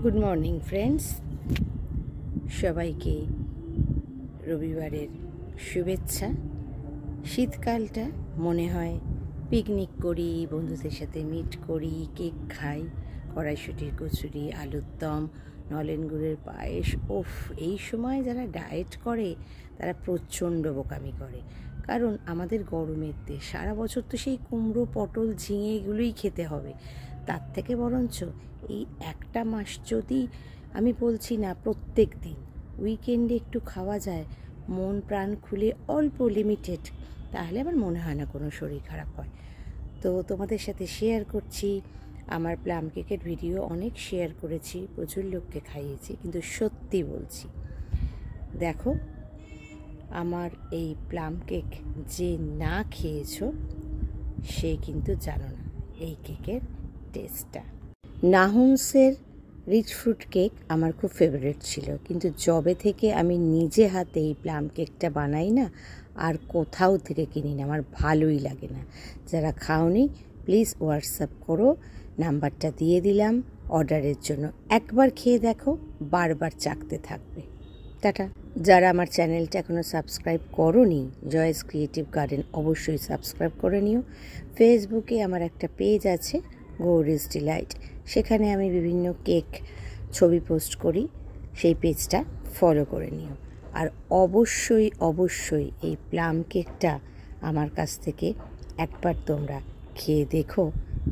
Good morning friends, সবাইকে রবিবারের শুভেচ্ছা। শীতকালটা মনে হয় পিকনিক করি, বন্ধুদের সাথে মিট করি, কেক খাই, কড়াইশুঁটির কচুরি, আলুর দম, নলেন গুড়ের পায়েস। এই সময় যারা ডায়েট করে তারা প্রচণ্ড বোকামি করে, কারণ আমাদের গরমের দেশ, সারা বছর তো সেই কুমড়ো, পটল, ঝিঙে এগুলোই খেতে হবে। তার থেকে বরঞ্চ এই একটা মাস যদি, আমি বলছি না প্রত্যেক দিন, উইকেন্ডে একটু খাওয়া যায় মন প্রাণ খুলে, অল্প লিমিটেড, তাহলে আমার মনে হয় না কোনো শরীর খারাপ হয়। তো তোমাদের সাথে শেয়ার করছি আমার প্লাম কেকের ভিডিও। অনেক শেয়ার করেছি, প্রচুর লোককে খাইয়েছি, কিন্তু সত্যি বলছি, দেখো আমার এই প্লাম কেক যে না খেয়েছো সে কিন্তু জানো না এই কেকের টেস্টটা। নাহুমসের রিচ ফ্রুট কেক আমার খুব ফেভারিট ছিল, কিন্তু যবে থেকে আমি নিজে হাতে এই প্লাম কেকটা বানাই না, আর কোথাও থেকে কিনি না, আমার ভালোই লাগে না। যারা খাওনি প্লিজ হোয়াটসঅ্যাপ করো, নাম্বারটা দিয়ে দিলাম অর্ডারের জন্য। একবার খেয়ে দেখো, বারবার চাখতে থাকবে। টাটা। যারা আমার চ্যানেলটা এখনও সাবস্ক্রাইব করোনি, জয়েস ক্রিয়েটিভ গার্ডেন, অবশ্যই সাবস্ক্রাইব করে নিও। ফেসবুকে আমার একটা পেজ আছে, গৌরিস ডিলাইট, সেখানে আমি বিভিন্ন কেক ছবি পোস্ট করি, সেই পেজটা ফলো করে নিও। আর অবশ্যই অবশ্যই এই প্লাম কেকটা আমার কাছ থেকে একবার তোমরা খেয়ে দেখো,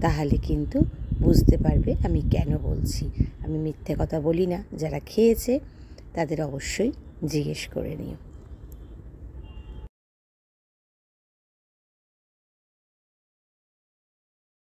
তাহলে কিন্তু বুঝতে পারবে আমি কেন বলছি। আমি মিথ্যে কথা বলি না, যারা খেয়েছে তাদের অবশ্যই জিজ্ঞেস করে নিও।